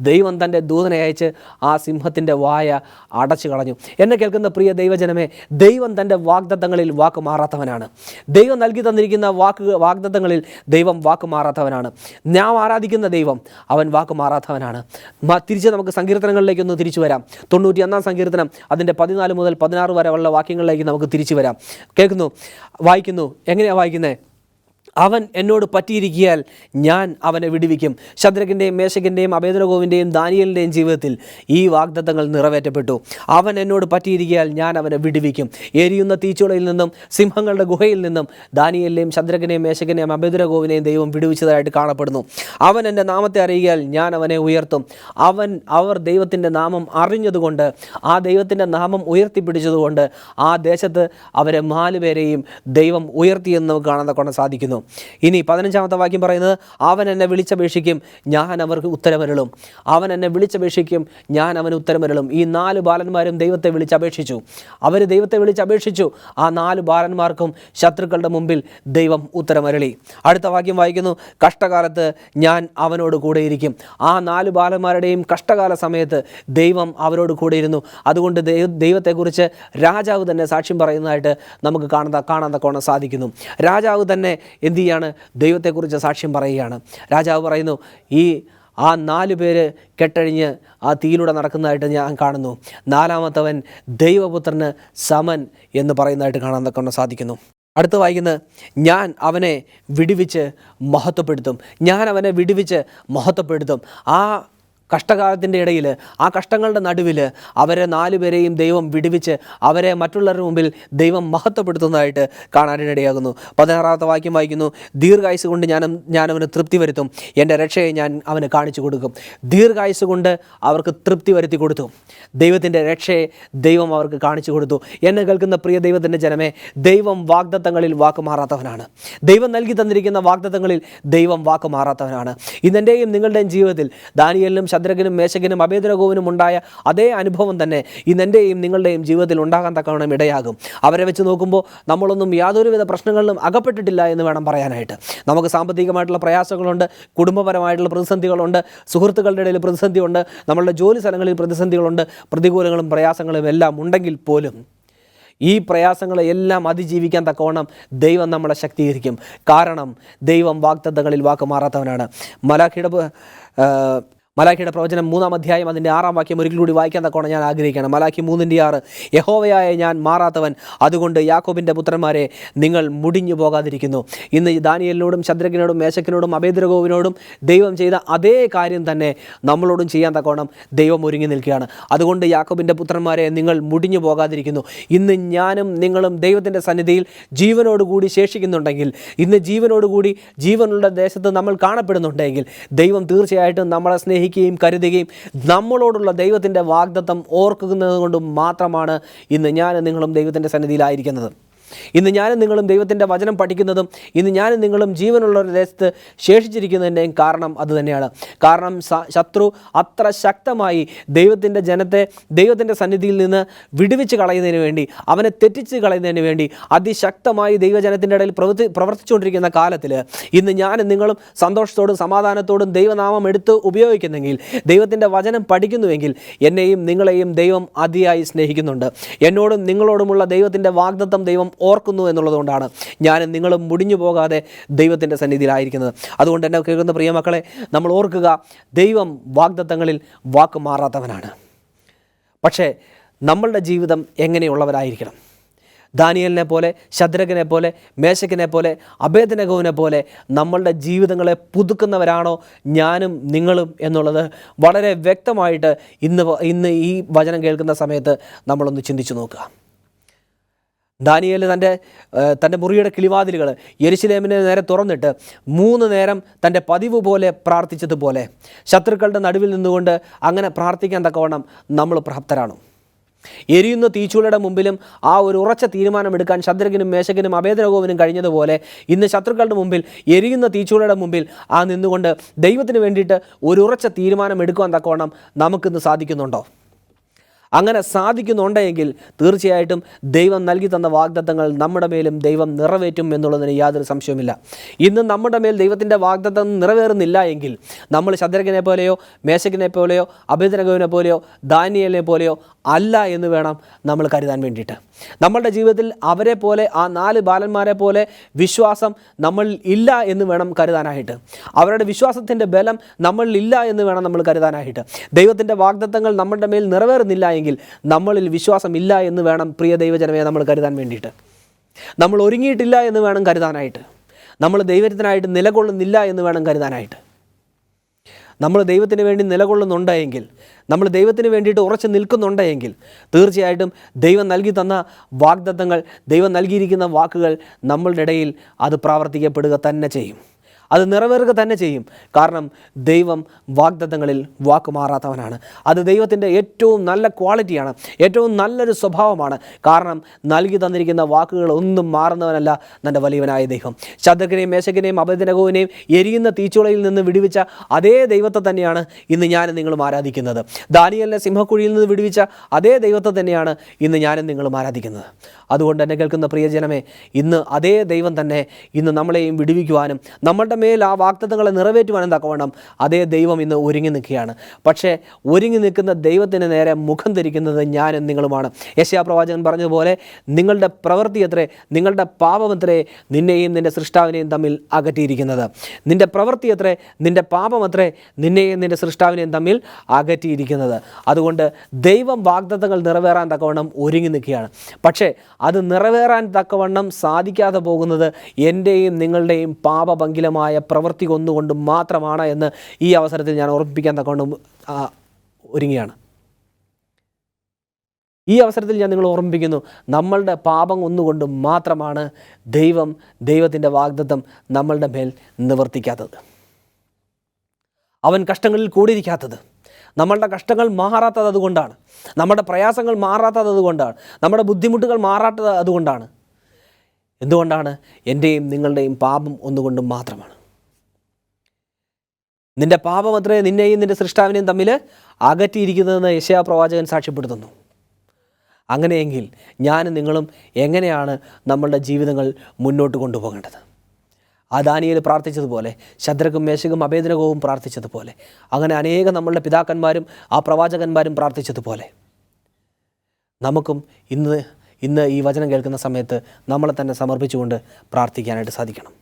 ദൈവം തൻ്റെ ദൂതനെ അയച്ച് ആ സിംഹത്തിൻ്റെ വായ അടച്ചു കളഞ്ഞു. എന്നെ കേൾക്കുന്ന പ്രിയ ദൈവജനമേ, ദൈവം തൻ്റെ വാഗ്ദത്തങ്ങളിൽ വാക്ക് മാറാത്തവനാണ്. ദൈവം നൽകി തന്നിരിക്കുന്ന വാഗ്ദത്തങ്ങളിൽ ദൈവം വാക്ക് മാറാത്തവനാണ്. നാം ആരാധിക്കുന്ന ദൈവം അവൻ വാക്ക് മാറാത്തവനാണ്. തിരിച്ച് നമുക്ക് സങ്കീർത്തനങ്ങളിലേക്കൊന്ന് തിരിച്ചു വരാം. 91 സങ്കീർത്തനം അതിൻ്റെ 14 മുതൽ 16 വരെ ഉള്ള വാക്യങ്ങളിലേക്ക് നമുക്ക് തിരിച്ചു വരാം. വായിക്കുന്നു. എങ്ങനെയാണ് വായിക്കുന്നത്? അവൻ എന്നോട് പറ്റിയിരിക്കിയാൽ ഞാൻ അവനെ വിടുവിക്കും. ശദ്രക്കിൻ്റെയും മേശക്കിൻ്റെയും അബേദ്നെഗോവിൻ്റെയും ദാനിയേലിൻ്റെയും ജീവിതത്തിൽ ഈ വാഗ്ദത്തങ്ങൾ നിറവേറ്റപ്പെട്ടു. അവൻ എന്നോട് പറ്റിയിരിക്കിയാൽ ഞാൻ അവനെ വിടുവിക്കും. എരിയുന്ന തീച്ചുളയിൽ നിന്നും സിംഹങ്ങളുടെ ഗുഹയിൽ നിന്നും ദാനിയേലിനെയും ശദ്രക്കിനെയും മേശക്കിനെയും അബേദ്നെഗോവിനെയും ദൈവം വിടുവിച്ചതായിട്ട് കാണപ്പെടുന്നു. അവൻ എൻ്റെ നാമത്തെ അറിയിയാൽ ഞാൻ അവനെ ഉയർത്തും. അവർ ദൈവത്തിൻ്റെ നാമം അറിഞ്ഞതുകൊണ്ട്, ആ ദൈവത്തിൻ്റെ നാമം ഉയർത്തിപ്പിടിച്ചതുകൊണ്ട് ആ ദേശത്ത് അവരെ 4 പേരെയും ദൈവം ഉയർത്തിയെന്ന് നമുക്ക് കാണാൻ സാധിക്കുന്നു. ഇനി 15-ാമത്തെ വാക്യം പറയുന്നത്, അവൻ എന്നെ വിളിച്ചപേക്ഷിക്കും, ഞാൻ അവർക്ക് ഉത്തരമരുളും. അവൻ എന്നെ വിളിച്ചപേക്ഷിക്കും, ഞാൻ അവന് ഉത്തരമരുളും. ഈ 4 ബാലന്മാരും ദൈവത്തെ വിളിച്ചപേക്ഷിച്ചു. അവർ ദൈവത്തെ വിളിച്ചപേക്ഷിച്ചു. ആ 4 ബാലന്മാർക്കും ശത്രുക്കളുടെ മുമ്പിൽ ദൈവം ഉത്തരമരുളി. അടുത്ത വാക്യം വായിക്കുന്നു, കഷ്ടകാലത്ത് ഞാൻ അവനോട് കൂടെയിരിക്കും. ആ 4 ബാലന്മാരുടെയും കഷ്ടകാല സമയത്ത് ദൈവം അവരോട് കൂടെയിരുന്നു. അതുകൊണ്ട് ദൈവത്തെക്കുറിച്ച് രാജാവ് തന്നെ സാക്ഷ്യം പറയുന്നതായിട്ട് നമുക്ക് കാണാൻ സാധിക്കുന്നു. രാജാവ് തന്നെ എന്തു ചെയ്യാണ്? ദൈവത്തെക്കുറിച്ച് സാക്ഷ്യം പറയുകയാണ്. രാജാവ് പറയുന്നു, ആ 4 പേര് കെട്ടഴിഞ്ഞ് ആ തീയിലൂടെ നടക്കുന്നതായിട്ട് ഞാൻ കാണുന്നു. 4-മത്തവൻ ദൈവപുത്രന് സമൻ എന്ന് പറയുന്നതായിട്ട് കാണാൻ സാധിക്കുന്നു. അടുത്ത് വായിക്കുന്നത്, ഞാൻ അവനെ വിടുവിച്ച് മഹത്വപ്പെടുത്തും. ആ കഷ്ടകാലത്തിൻ്റെ ഇടയിൽ, ആ കഷ്ടങ്ങളുടെ നടുവിൽ അവരെ 4 പേരെയും ദൈവം വിടുവിച്ച് അവരെ മറ്റുള്ളവരുടെ മുമ്പിൽ ദൈവം മഹത്വപ്പെടുത്തുന്നതായിട്ട് കാണാനിടയാകുന്നു. 16-ാമത്തെ വാക്യം വായിക്കുന്നു, ദീർഘായുസ് കൊണ്ട് ഞാൻ അവന് തൃപ്തി വരുത്തും. എൻ്റെ രക്ഷയെ ഞാൻ അവന് കാണിച്ചു കൊടുക്കും. ദീർഘായുസ് കൊണ്ട് അവർക്ക് തൃപ്തി വരുത്തി കൊടുത്തു. ദൈവത്തിൻ്റെ രക്ഷയെ ദൈവം അവർക്ക് കാണിച്ചു കൊടുത്തു. എന്നെ കേൾക്കുന്ന പ്രിയ ദൈവത്തിൻ്റെ ജനമേ, ദൈവം വാഗ്ദത്തങ്ങളിൽ വാക്ക് മാറാത്തവനാണ്. ദൈവം നൽകി തന്നിരിക്കുന്ന വാഗ്ദത്തങ്ങളിൽ ദൈവം വാക്ക് മാറാത്തവനാണ്. ഇന്നെൻ്റെയും നിങ്ങളുടെയും ജീവിതത്തിൽ ദാനിയേലിനും ശദ്രക്കിനും മേശക്കിനും അബേദ്നെഗോവിനും ഉണ്ടായ അതേ അനുഭവം തന്നെ ഇന്നെൻ്റെയും നിങ്ങളുടെയും ജീവിതത്തിൽ ഉണ്ടാകാൻ തക്കവണ്ണം ഇടയാകും. അവരെ വെച്ച് നോക്കുമ്പോൾ നമ്മളൊന്നും യാതൊരുവിധ പ്രശ്നങ്ങളിലും അകപ്പെട്ടിട്ടില്ല എന്ന് വേണം പറയാനായിട്ട്. നമുക്ക് സാമ്പത്തികമായിട്ടുള്ള പ്രയാസങ്ങളുണ്ട്, കുടുംബപരമായിട്ടുള്ള പ്രതിസന്ധികളുണ്ട്, സുഹൃത്തുക്കളുടെ ഇടയിൽ പ്രതിസന്ധിയുണ്ട്, നമ്മളുടെ ജോലി സ്ഥലങ്ങളിൽ പ്രതിസന്ധികളുണ്ട്, പ്രതികൂലങ്ങളും പ്രയാസങ്ങളും എല്ലാം ഉണ്ടെങ്കിൽ പോലും ഈ പ്രയാസങ്ങളെല്ലാം അതിജീവിക്കാൻ തക്കവണ്ണം ദൈവം നമ്മളെ ശക്തീകരിക്കും. കാരണം ദൈവം വാഗ്ദത്തങ്ങളിൽ വാക്ക് മാറാത്തവനാണ്. മലാഖിയുടെ പ്രവചനം 3-ാം അധ്യായം അതിൻ്റെ 6-ാം വാക്യം ഒരിക്കൽ കൂടി വായിക്കാൻ തക്കോണം ഞാൻ ആഗ്രഹിക്കുകയാണ്. മലാഖി 3:6, യഹോവയായ ഞാൻ മാറാത്തവൻ, അതുകൊണ്ട് യാക്കോബിൻ്റെ പുത്രന്മാരെ നിങ്ങൾ മുടിഞ്ഞു പോകാതിരിക്കുന്നു. ഇന്ന് ദാനിയേലിനോടും ശദ്രക്കിനോടും മേശക്കിനോടും അബേദ്നെഗോവിനോടും ദൈവം ചെയ്ത അതേ കാര്യം തന്നെ നമ്മളോടും ചെയ്യാൻ തക്കോണം ദൈവം ഒരുങ്ങി നിൽക്കുകയാണ്. അതുകൊണ്ട് യാക്കോബിൻ്റെ പുത്രന്മാരെ നിങ്ങൾ മുടിഞ്ഞു പോകാതിരിക്കുന്നു. ഇന്ന് ഞാനും നിങ്ങളും ദൈവത്തിൻ്റെ സന്നിധിയിൽ ജീവനോടുകൂടി ശേഷിക്കുന്നുണ്ടെങ്കിൽ, ഇന്ന് ജീവനോടുകൂടി ജീവനുള്ള ദേശത്ത് നമ്മൾ കാണപ്പെടുന്നുണ്ടെങ്കിൽ, ദൈവം തീർച്ചയായിട്ടും നമ്മളെ സ്നേഹിക്കുകയും കരുതുകയും നമ്മളോടുള്ള ദൈവത്തിൻ്റെ വാഗ്ദത്തം ഓർക്കുന്നത് കൊണ്ട് മാത്രമാണ് ഇന്ന് ഞാനും നിങ്ങളും ദൈവത്തിൻ്റെ സന്നിധിയിലായിരിക്കുന്നത്. ഇന്ന് ഞാനും നിങ്ങളും ദൈവത്തിൻ്റെ വചനം പഠിക്കുന്നതും ഇന്ന് ഞാനും നിങ്ങളും ജീവനുള്ള ഒരു ദേശത്ത് ശേഷിച്ചിരിക്കുന്നതിൻ്റെയും കാരണം അതുതന്നെയാണ്. കാരണം ശത്രു അത്ര ശക്തമായി ദൈവത്തിൻ്റെ ജനത്തെ ദൈവത്തിൻ്റെ സന്നിധിയിൽ നിന്ന് വിടുവിച്ച് കളയുന്നതിന് വേണ്ടി, അവനെ തെറ്റിച്ച് കളയുന്നതിന് വേണ്ടി അതിശക്തമായി ദൈവജനത്തിൻ്റെ ഇടയിൽ പ്രവർത്തിച്ചുകൊണ്ടിരിക്കുന്ന കാലത്തിൽ ഇന്ന് ഞാനും നിങ്ങളും സന്തോഷത്തോടും സമാധാനത്തോടും ദൈവനാമം എടുത്ത് ഉപയോഗിക്കുന്നെങ്കിൽ, ദൈവത്തിൻ്റെ വചനം പഠിക്കുന്നുവെങ്കിൽ, എന്നെയും നിങ്ങളെയും ദൈവം അതിയായി സ്നേഹിക്കുന്നുണ്ട്. എന്നോടും നിങ്ങളോടുമുള്ള ദൈവത്തിൻ്റെ വാഗ്ദത്തം ദൈവം ഓർക്കുന്നു എന്നുള്ളതുകൊണ്ടാണ് ഞാനും നിങ്ങളും മുടിഞ്ഞു പോകാതെ ദൈവത്തിൻ്റെ സന്നിധിയിലായിരിക്കുന്നത്. അതുകൊണ്ട് എന്നെ കേൾക്കുന്ന പ്രിയമക്കളെ, നമ്മൾ ഓർക്കുക, ദൈവം വാഗ്ദത്തങ്ങളിൽ വാക്ക് മാറാത്തവനാണ്. പക്ഷേ നമ്മളുടെ ജീവിതം എങ്ങനെയുള്ളവരായിരിക്കണം? ദാനിയേലിനെ പോലെ, ശദ്രക്കിനെ പോലെ, മേശക്കിനെ പോലെ, അബേദ്നെഗോവിനെ പോലെ നമ്മളുടെ ജീവിതങ്ങളെ പുതുക്കുന്നവരാണോ ഞാനും നിങ്ങളും എന്നുള്ളത് വളരെ വ്യക്തമായിട്ട് ഇന്ന് ഈ വചനം കേൾക്കുന്ന സമയത്ത് നമ്മളൊന്ന് ചിന്തിച്ചു നോക്കുക. ദാനിയേൽ തൻ്റെ മുറിയുടെ കിളിവാതിലുകൾ യെരുശലേമിന് നേരെ തുറന്നിട്ട് 3 നേരം തൻ്റെ പതിവ് പോലെ പ്രാർത്ഥിച്ചതുപോലെ ശത്രുക്കളുടെ നടുവിൽ നിന്നുകൊണ്ട് അങ്ങനെ പ്രാർത്ഥിക്കാൻ തക്കവണ്ണം നമ്മൾ പ്രാപ്തരാണ്. എരിയുന്ന തീച്ചൂളയുടെ മുമ്പിലും ആ ഒരു ഉറച്ച തീരുമാനമെടുക്കാൻ ശദ്രക്കിനും മേശക്കിനും അബേദ്നെഗോവിനും കഴിഞ്ഞതുപോലെ ഇന്ന് ശത്രുക്കളുടെ മുമ്പിൽ, എരിയുന്ന തീച്ചൂളയുടെ മുമ്പിൽ നിന്നുകൊണ്ട് ദൈവത്തിന് വേണ്ടിയിട്ട് ഒരു ഉറച്ച തീരുമാനം എടുക്കുവാൻ തക്കവണ്ണം നമുക്കിന്ന് സാധിക്കുന്നുണ്ടോ? അങ്ങനെ സാധിക്കുന്നുണ്ടെങ്കിൽ തീർച്ചയായിട്ടും ദൈവം നൽകി തന്ന വാഗ്ദത്തങ്ങൾ നമ്മുടെ മേലും ദൈവം നിറവേറ്റും എന്നുള്ളതിന് യാതൊരു സംശയവുമില്ല. ഇന്ന് നമ്മുടെ മേൽ ദൈവത്തിൻ്റെ വാഗ്ദത്തം നിറവേറുന്നില്ല എങ്കിൽ നമ്മൾ ശദ്രക്കിനെ പോലെയോ മേശക്കിനെ പോലെയോ അബേദ്നെഗോവിനെ പോലെയോ ദാനിയേലിനെ പോലെയോ അല്ല എന്ന് വേണം നമ്മൾ കരുതാൻ വേണ്ടിയിട്ട്. നമ്മളുടെ ജീവിതത്തിൽ അവരെ പോലെ, ആ 4 ബാലന്മാരെ പോലെ വിശ്വാസം നമ്മളിൽ ഇല്ല എന്ന് വേണം കരുതാനായിട്ട്. അവരുടെ വിശ്വാസത്തിൻ്റെ ബലം നമ്മളിൽ ഇല്ല എന്ന് വേണം നമ്മൾ കരുതാനായിട്ട്. ദൈവത്തിൻ്റെ വാഗ്ദത്തങ്ങൾ നമ്മളുടെ മേൽ നിറവേറുന്നില്ല എങ്കിൽ നമ്മളിൽ വിശ്വാസം ഇല്ല എന്ന് വേണം പ്രിയ ദൈവജനമേ നമ്മൾ കരുതാൻ വേണ്ടിയിട്ട്. നമ്മൾ ഒരുങ്ങിയിട്ടില്ല എന്ന് വേണം കരുതാനായിട്ട്. നമ്മൾ ദൈവത്തിനായിട്ട് നിലകൊള്ളുന്നില്ല എന്ന് വേണം കരുതാനായിട്ട്. നമ്മൾ ദൈവത്തിന് വേണ്ടി നിലകൊള്ളുന്നുണ്ടെങ്കിൽ, നമ്മൾ ദൈവത്തിന് വേണ്ടിയിട്ട് ഉറച്ചു നിൽക്കുന്നുണ്ടെങ്കിൽ തീർച്ചയായിട്ടും ദൈവം നൽകി തന്ന വാഗ്ദത്തങ്ങൾ, ദൈവം നൽകിയിരിക്കുന്ന വാക്കുകൾ നമ്മളുടെ ഇടയിൽ അത് പ്രാവർത്തിക്കപ്പെടുക തന്നെ ചെയ്യും. അത് നിറവേറുക തന്നെ ചെയ്യും. കാരണം ദൈവം വാഗ്ദത്തങ്ങളിൽ വാക്ക് മാറാത്തവനാണ്. അത് ദൈവത്തിൻ്റെ ഏറ്റവും നല്ല ക്വാളിറ്റിയാണ്, ഏറ്റവും നല്ലൊരു സ്വഭാവമാണ്. കാരണം നൽകി തന്നിരിക്കുന്ന വാക്കുകൾ ഒന്നും മാറുന്നവനല്ല നമ്മുടെ വലിയവനായ ദൈവം. ശദ്രക്കിനെയും മേശക്കിനെയും അബേദ്നെഗോവിനെയും എരിയുന്ന തീച്ചുളയിൽ നിന്ന് വിടുവിച്ച അതേ ദൈവത്തെ തന്നെയാണ് ഇന്ന് ഞാനും നിങ്ങളും ആരാധിക്കുന്നത്. ദാനിയേലിനെ സിംഹക്കുഴിയിൽ നിന്ന് വിടുവിച്ച അതേ ദൈവത്തെ തന്നെയാണ് ഇന്ന് ഞാനും നിങ്ങളും ആരാധിക്കുന്നത്. അതുകൊണ്ട് എന്നെ കേൾക്കുന്ന പ്രിയജനമേ, ഇന്ന് അതേ ദൈവം തന്നെ ഇന്ന് നമ്മളെയും വിടുവിക്കുവാനും നമ്മളുടെ മേൽ ആ വാഗ്ദത്തങ്ങളെ നിറവേറ്റുവാനും തക്കവണ്ണം അതേ ദൈവം ഇന്ന് ഒരുങ്ങി നിൽക്കുകയാണ്. പക്ഷേ ഒരുങ്ങി നിൽക്കുന്ന ദൈവത്തിന് നേരെ മുഖം ധരിക്കുന്നത് ഞാനും നിങ്ങളുമാണ്. യെശയ്യാ പ്രവാചകൻ പറഞ്ഞതുപോലെ, നിങ്ങളുടെ പ്രവൃത്തി എത്രേ, നിങ്ങളുടെ പാപമത്രേ നിന്നെയും നിൻ്റെ സൃഷ്ടാവിനെയും തമ്മിൽ അകറ്റിയിരിക്കുന്നത്. നിൻ്റെ പ്രവൃത്തി എത്രേ, നിൻ്റെ പാപമത്രേ നിന്നെയും നിൻ്റെ സൃഷ്ടാവിനെയും തമ്മിൽ അകറ്റിയിരിക്കുന്നത്. അതുകൊണ്ട് ദൈവം വാഗ്ദത്തങ്ങൾ നിറവേറാൻ തക്കവണ്ണം ഒരുങ്ങി നിൽക്കുകയാണ്. പക്ഷേ അത് നിറവേറാൻ തക്കവണ്ണം സാധിക്കാതെ പോകുന്നത് എൻ്റെയും നിങ്ങളുടെയും പാപഭംഗിലമായ പ്രവൃത്തി ഒന്നുകൊണ്ട് മാത്രമാണ് എന്ന് ഈ അവസരത്തിൽ ഞാൻ ഓർമ്മിപ്പിക്കാൻ തക്കവണ്ണം ഒരുങ്ങിയാണ്. ഈ അവസരത്തിൽ ഞാൻ നിങ്ങളെ ഓർമ്മിപ്പിക്കുന്നു, നമ്മളുടെ പാപം ഒന്നുകൊണ്ട് മാത്രമാണ് ദൈവത്തിൻ്റെ വാഗ്ദത്തം നമ്മളുടെ മേൽ നിവർത്തിക്കാത്തത്. അവൻ കഷ്ടങ്ങളിൽ കൂടിയിരിക്കാത്തത്, നമ്മളുടെ കഷ്ടങ്ങൾ മാറാത്തത് അതുകൊണ്ടാണ്, നമ്മുടെ പ്രയാസങ്ങൾ മാറാത്തത് അതുകൊണ്ടാണ്, നമ്മുടെ ബുദ്ധിമുട്ടുകൾ മാറാത്തത് അതുകൊണ്ടാണ്. എന്തുകൊണ്ടാണ്? എൻ്റെയും നിങ്ങളുടെയും പാപം ഒന്നുകൊണ്ടും മാത്രമാണ്. നിൻ്റെ പാപം അത്രേ നിന്നെയും നിൻ്റെ സൃഷ്ടാവിനെയും തമ്മിൽ അകറ്റിയിരിക്കുന്നതെന്ന് യെശയ്യാ പ്രവാചകൻ സാക്ഷ്യപ്പെടുത്തുന്നു. അങ്ങനെയെങ്കിൽ ഞാനും നിങ്ങളും എങ്ങനെയാണ് നമ്മളുടെ ജീവിതങ്ങൾ മുന്നോട്ട് കൊണ്ടുപോകേണ്ടത്? ആ ദാനിയേൽ പ്രാർത്ഥിച്ചതുപോലെ, ശദ്രക്കും മേശക്കും അബേദ്നെഗോവും പ്രാർത്ഥിച്ചതുപോലെ, അങ്ങനെ അനേകം നമ്മളുടെ പിതാക്കന്മാരും ആ പ്രവാചകന്മാരും പ്രാർത്ഥിച്ചതുപോലെ നമുക്കും ഇന്ന് ഈ വചനം കേൾക്കുന്ന സമയത്ത് നമ്മളെ തന്നെ സമർപ്പിച്ചുകൊണ്ട് പ്രാർത്ഥിക്കാനായിട്ട് സാധിക്കണം.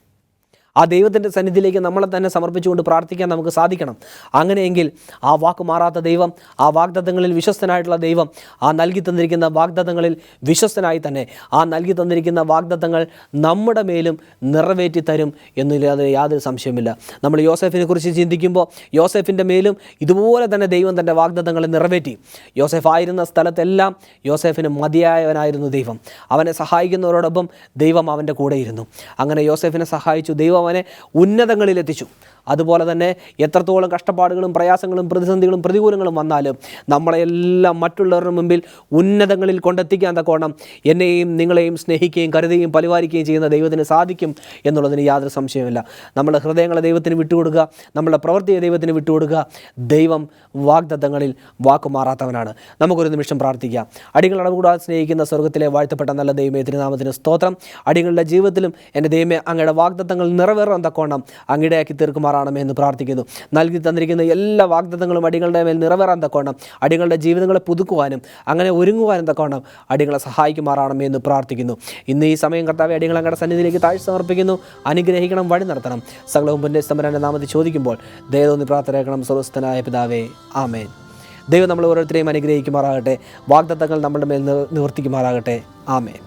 ആ ദൈവത്തിൻ്റെ സന്നിധിയിലേക്ക് നമ്മളെ തന്നെ സമർപ്പിച്ചുകൊണ്ട് പ്രാർത്ഥിക്കാൻ നമുക്ക് സാധിക്കണം. അങ്ങനെയെങ്കിൽ ആ വാക്ക് മാറാത്ത ദൈവം, ആ വാഗ്ദത്തങ്ങളിൽ വിശ്വസ്തനായിട്ടുള്ള ദൈവം, ആ നൽകി തന്നിരിക്കുന്ന വാഗ്ദത്തങ്ങളിൽ വിശ്വസ്തനായി തന്നെ ആ നൽകി തന്നിരിക്കുന്ന വാഗ്ദത്തങ്ങൾ നമ്മുടെ മേലും നിറവേറ്റി തരും എന്നുള്ളത് യാതൊരു സംശയമില്ല. നമ്മൾ യോസേഫിനെ കുറിച്ച് ചിന്തിക്കുമ്പോൾ യോസേഫിൻ്റെ മേലും ഇതുപോലെ തന്നെ ദൈവം തൻ്റെ വാഗ്ദത്തങ്ങളെ നിറവേറ്റി. യോസേഫ് ആയിരുന്ന സ്ഥലത്തെല്ലാം യോസേഫിന് മതിയായവനായിരുന്നു ദൈവം. അവനെ സഹായിക്കുന്നവരോടൊപ്പം ദൈവം അവൻ്റെ കൂടെയിരുന്നു. അങ്ങനെ യോസേഫിനെ സഹായിച്ചു, ദൈവം അവനെ ഉന്നതങ്ങളിലെത്തിച്ചു. അതുപോലെ തന്നെ എത്രത്തോളം കഷ്ടപ്പാടുകളും പ്രയാസങ്ങളും പ്രതിസന്ധികളും പ്രതികൂലങ്ങളും വന്നാലും നമ്മളെല്ലാം മറ്റുള്ളവരുടെ മുമ്പിൽ ഉന്നതങ്ങളിൽ കൊണ്ടെത്തിക്കാൻ തക്കോണം എന്നെയും നിങ്ങളെയും സ്നേഹിക്കുകയും കരുതുകയും പരിപാലിക്കുകയും ചെയ്യുന്ന ദൈവത്തിന് സാധിക്കും എന്നുള്ളതിന് യാതൊരു സംശയമില്ല. നമ്മുടെ ഹൃദയങ്ങളെ ദൈവത്തിന് വിട്ടുകൊടുക്കുക, നമ്മുടെ പ്രവൃത്തിയെ ദൈവത്തിന് വിട്ടുകൊടുക്കുക. ദൈവം വാഗ്ദത്തങ്ങളിൽ വാക്കുമാറാത്തവനാണ്. നമുക്കൊരു നിമിഷം പ്രാർത്ഥിക്കാം. അടികൾ അടവുകൂടാതെ സ്നേഹിക്കുന്ന സ്വർഗ്ഗത്തിലെ വാഴ്ത്തപ്പെട്ട നല്ല ദൈവമേ, തിരുനാമത്തിന് സ്തോത്രം. അടികളുടെ ജീവിതത്തിലും എൻ്റെ ദൈവമേ അങ്ങയുടെ വാഗ്ദത്തങ്ങൾ നിറവേറാൻ തക്കോണം അങ്ങയിടയാക്കി തീർക്കുമാറാണമേ എന്ന് പ്രാർത്ഥിക്കുന്നു. നൽകി തന്നിരിക്കുന്ന എല്ലാ വാഗ്ദത്തങ്ങളും അടികളുടെ മേൽ നിറവേറാൻ തക്കോണം അടികളുടെ ജീവിതങ്ങളെ പുതുക്കുവാനും അങ്ങനെ ഒരുങ്ങുവാനും തക്കോണം അടികളെ സഹായിക്കുമാറാണമേ എന്ന് പ്രാർത്ഥിക്കുന്നു. ഇന്ന് ഈ സമയം കർത്താവേ, അടികൾ അങ്ങയുടെ സന്നിധിയിലേക്ക് താഴ്ച സമർപ്പിക്കുന്നു. അനുഗ്രഹിക്കണം, വഴി നടത്തണം. സകലവും പുണ്യസ്തംഭരൻ്റെ നാമത്തിൽ ചോദിക്കുമ്പോൾ ദയതോന്നി പ്രാർത്ഥനയാക്കണം. സ്വർഗ്ഗസ്ഥനായ പിതാവേ, ആമേൻ. ദൈവം നമ്മൾ ഓരോരുത്തരെയും അനുഗ്രഹിക്കുമാറാകട്ടെ. വാഗ്ദത്തങ്ങൾ നമ്മുടെ മേൽ നിവർത്തിക്കുമാറാകട്ടെ. ആമേൻ.